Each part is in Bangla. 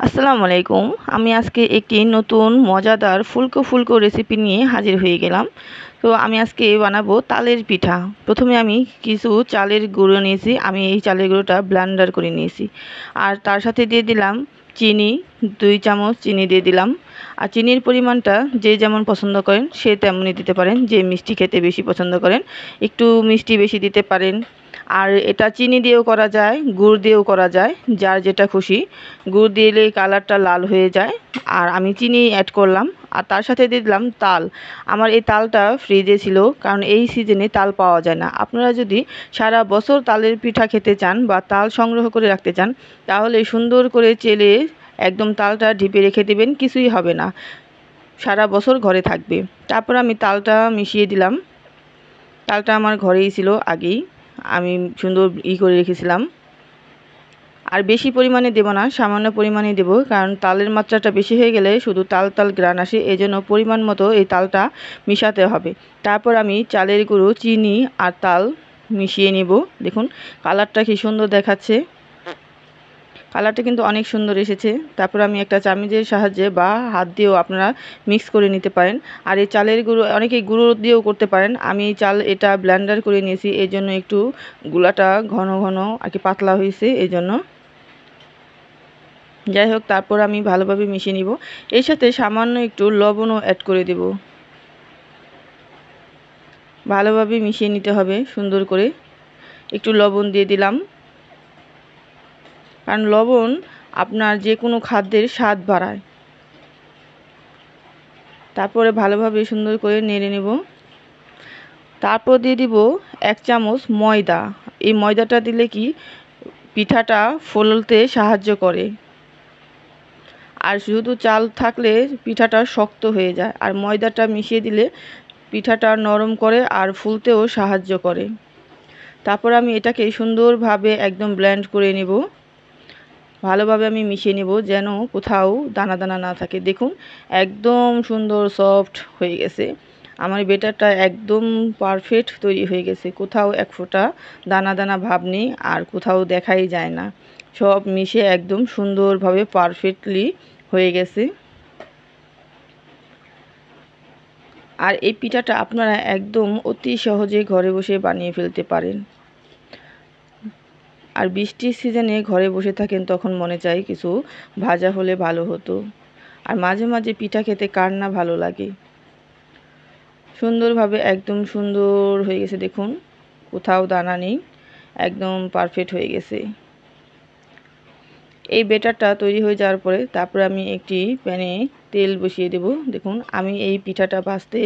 আসসালামু আলাইকুম। আমি আজকে একটি নতুন মজাদার ফুলকো ফুলকো রেসিপি নিয়ে হাজির হয়ে গেলাম। তো আমি আজকে বানাবো তালের পিঠা। প্রথমে আমি কিছু চালের গুঁড়ো নিয়েছি। আমি এই চালের গুঁড়োটা ব্লেন্ডার করে নিয়েছি। আর তার সাথে দিয়ে দিলাম চিনি, 2 চামচ চিনি দিয়ে দিলাম। আর চিনির পরিমাণটা যে যেমন পছন্দ করেন সে তেমনই দিতে পারেন। যে মিষ্টি খেতে বেশি পছন্দ করেন একটু মিষ্টি বেশি দিতে পারেন। আর এটা চিনি দিয়েও করা যায়, গুড় দিয়েও করা যায়, যার যেটা খুশি। গুড় দিলে কালারটা লাল হয়ে যায়, আর আমি চিনি অ্যাড করলাম। আর তার সাথে দিয়ে দিলাম তাল। আমার এই তালটা ফ্রিজে ছিল, কারণ এই সিজনে তাল পাওয়া যায় না। আপনারা যদি সারা বছর তালের পিঠা খেতে চান বা তাল সংগ্রহ করে রাখতে চান, তাহলে সুন্দর করে চেলে একদম তালটা ঢিপে রেখে দেবেন, কিছুই হবে না, সারা বছর ঘরে থাকবে। তারপর আমি তালটা মিশিয়ে দিলাম। তালটা আমার ঘরেই ছিল আগেই, আমি সুন্দর করে রেখেছিলাম। আর বেশি পরিমাণে দেব না, সামান্য পরিমাণে দেব, কারণ তালের মাত্রাটা বেশি হয়ে গেলে শুধু তাল তাল গ্রান আসে। এজন্য পরিমাণ মতো এই তালটা মিশাতে হবে। তারপর আমি চালের গুঁড়ো, চিনি আর তাল মিশিয়ে নিব। দেখুন কালারটা কি সুন্দর দেখাচ্ছে, কালারটা কিন্তু অনেক সুন্দর এসেছে। তারপর আমি একটা চামচের সাহায্যে বা হাত দিয়েও আপনারা মিক্স করে নিতে পারেন। আর এই চালের গুঁড়ো অনেকেই গুঁড়ো দিয়েও করতে পারেন। আমি এটা ব্লেন্ডার করে নিয়েছি, এই জন্য একটু গুলাটা ঘন ঘন আর কি পাতলা হয়েছে এই জন্য। যাই হোক, তারপর আমি ভালোভাবে মিশিয়ে নিব। এর সাথে সামান্য একটু লবণও অ্যাড করে দেব। ভালোভাবে মিশিয়ে নিতে হবে সুন্দর করে। একটু লবণ দিয়ে দিলাম, কারণ লবণ আপনার যে কোনো খাদ্যের স্বাদ বাড়ায়। তারপরে ভালোভাবে সুন্দর করে নেড়ে নেব। তারপর দিয়ে দিব 1 চামচ ময়দা। এই ময়দাটা দিলে কি পিঠাটা ফুলতে সাহায্য করে। আর শুধু চাল থাকলে পিঠাটা শক্ত হয়ে যায়, আর ময়দাটা মিশিয়ে দিলে পিঠাটা নরম করে আর ফুলতেও সাহায্য করে। তারপর আমি এটাকে সুন্দরভাবে একদম ব্লেন্ড করে নেব। ভালোভাবে আমি মিশিয়ে নেব, যেন কোথাও দানা দানা না থাকে। দেখুন একদম সুন্দর সফট হয়ে গেছে। আমার বেটারটা একদম পারফেক্ট তৈরি হয়ে গেছে, কোথাও এক ফোঁটা দানা দানা ভাব নেই, আর কোথাও দেখাই যায় না। সব মিশে একদম সুন্দরভাবে পারফেক্টলি হয়ে গেছে। আর এই পিঠাটা আপনারা একদম অতি সহজে ঘরে বসে বানিয়ে ফেলতে পারেন। আর বৃষ্টির সিজনে ঘরে বসে থাকেন, তখন মনে চায় কিছু ভাজা হলে ভালো হতো। আর মাঝে মাঝে পিঠা খেতে কার না ভালো লাগে। সুন্দরভাবে একদম সুন্দর হয়ে গেছে, দেখুন কোথাও দানা নেই, একদম পারফেক্ট হয়ে গেছে। এই বেটারটা তৈরি হয়ে যাওয়ার পরে তারপরে আমি একটি প্যানে তেল বসিয়ে দেব। দেখুন আমি এই পিঠাটা ভাজতে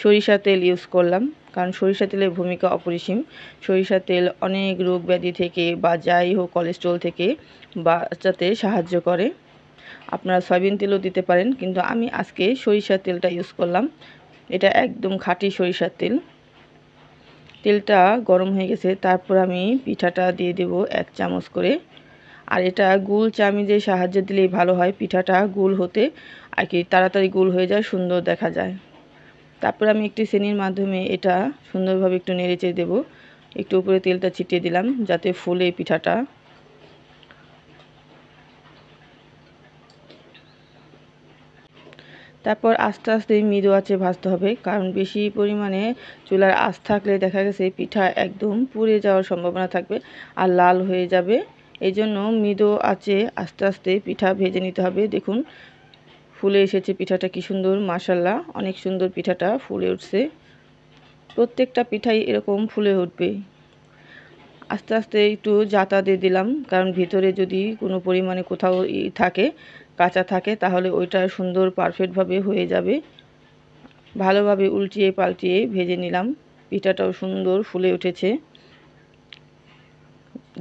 সরিষা তেল ইউজ করলাম, কারণ সরিষা তেলের ভূমিকা অপরিসীম। সরিষা তেল অনেক রোগ ব্যাধি থেকে বা যাই হোক কোলেস্ট্রল থেকে বাঁচাতে সাহায্য করে। আপনারা সয়াবিন তেলও দিতে পারেন, কিন্তু আমি আজকে সরিষার তেলটা ইউজ করলাম। এটা একদম খাঁটি সরিষার তেল। তেলটা গরম হয়ে গেছে, তারপর আমি পিঠাটা দিয়ে দেব 1 চামচ করে। আর এটা গুল চামিচের সাহায্যে দিলেই ভালো হয়, পিঠাটা গুল হতে আর কি তাড়াতাড়ি গুল হয়ে যায়, সুন্দর দেখা যায়। তারপর আমি একটি ছেনির মাধ্যমে এটা সুন্দরভাবে একটু নেড়েচেড়ে দেব। একটু উপরে তেলটা ছিটিয়ে দিলাম যাতে ফুলে পিঠাটা। তারপর আস্তে আস্তে মৃদু আঁচে ভাজতে হবে, কারণ বেশি পরিমাণে চুলার আঁচ থাকলে দেখা গেছে পিঠা একদম পুড়ে যাওয়ার সম্ভাবনা থাকবে আর লাল হয়ে যাবে। এই জন্য মৃদু আঁচে আস্তে আস্তে পিঠা ভেজে নিতে হবে। দেখুন ফুলে এসেছে পিঠাটা, কি সুন্দর, মাশাআল্লাহ অনেক সুন্দর পিঠাটা ফুলে উঠছে। প্রত্যেকটা পিঠাই এরকম ফুলে উঠবে। আস্তে আস্তে একটু জাতা দিয়ে দিলাম, কারণ ভিতরে যদি কোনো পরিমাণে কোথাও থাকে কাঁচা থাকে, তাহলে ওইটা সুন্দর পারফেক্টভাবে হয়ে যাবে। ভালোভাবে উল্টিয়ে পাল্টিয়ে ভেজে নিলাম। পিঠাটাও সুন্দর ফুলে উঠেছে,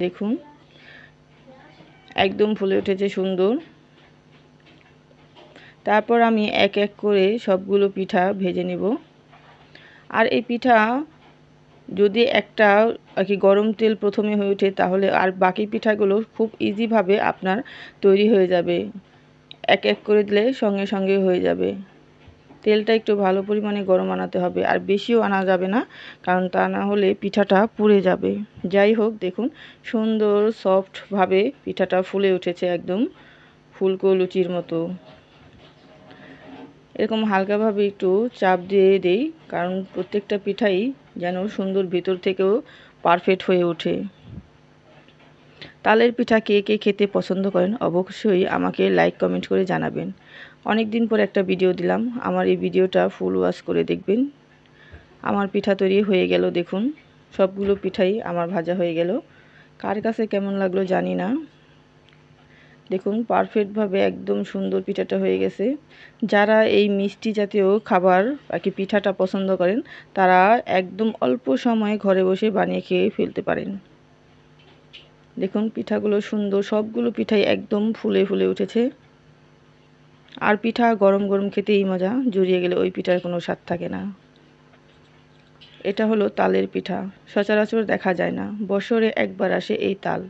দেখুন একদম ফুলে উঠেছে সুন্দর। তারপর আমি এক এক করে সবগুলো পিঠা ভেজে নেব। আর এই পিঠা যদি একটা আর কি গরম তেল প্রথমে হয়ে ওঠে, তাহলে আর বাকি পিঠাগুলো খুব ইজিভাবে আপনার তৈরি হয়ে যাবে। এক এক করে দিলে সঙ্গে সঙ্গে হয়ে যাবে। তেলটা একটু ভালো পরিমাণে গরম আনাতে হবে, আর বেশিও আনা যাবে না, কারণ তা না হলে পিঠাটা পুড়ে যাবে। যাই হোক, দেখুন সুন্দর সফটভাবে পিঠাটা ফুলে উঠেছে একদম। ফুলকো লুচির মতো। এরকম হালকাভাবে একটু চাপ দিয়ে দেই, কারণ প্রত্যেকটা পিঠাই যেন সুন্দর ভিতর থেকেও পারফেক্ট হয়ে ওঠে। তালের পিঠা কে কে খেতে পছন্দ করেন অবশ্যই আমাকে লাইক কমেন্ট করে জানাবেন। অনেক দিন পর একটা ভিডিও দিলাম, আমার এই ভিডিওটা ফুল ওয়াচ করে দেখবেন। আমার পিঠা তৈরি হয়ে গেল, দেখুন সবগুলো পিঠাই আমার ভাজা হয়ে গেল। কার কাছে কেমন লাগলো জানি না। দেখুন পারফেক্টভাবে একদম সুন্দর পিঠাটা হয়ে গেছে। যারা এই মিষ্টি জাতীয় খাবার বাকি পিঠাটা পছন্দ করেন তারা একদম অল্প সময়ে ঘরে বসে বানিয়ে খেয়ে ফেলতে পারেন। দেখুন পিঠাগুলো সুন্দর, সবগুলো পিঠাই একদম ফুলে ফুলে উঠেছে। আর পিঠা গরম গরম খেতেই মজা, জড়িয়ে গেলে ওই পিঠার কোনো স্বাদ থাকে না। এটা হলো তালের পিঠা, সচরাচর দেখা যায় না, বছরে একবার আসে এই তাল।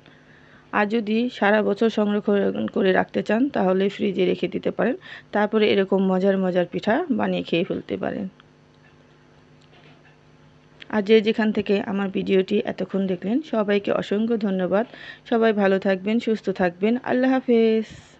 আর যদি সারা বছর সংরক্ষণ করে রাখতে চান তাহলে ফ্রিজে রেখে দিতে পারেন, তারপরে এরকম মজার মজার পিঠা বানিয়ে খেয়ে ফেলতে পারেন। আর যে যেখান থেকে আমার ভিডিওটি এতক্ষণ দেখলেন সবাইকে অসংখ্য ধন্যবাদ। সবাই ভালো থাকবেন, সুস্থ থাকবেন। আল্লাহ হাফেজ।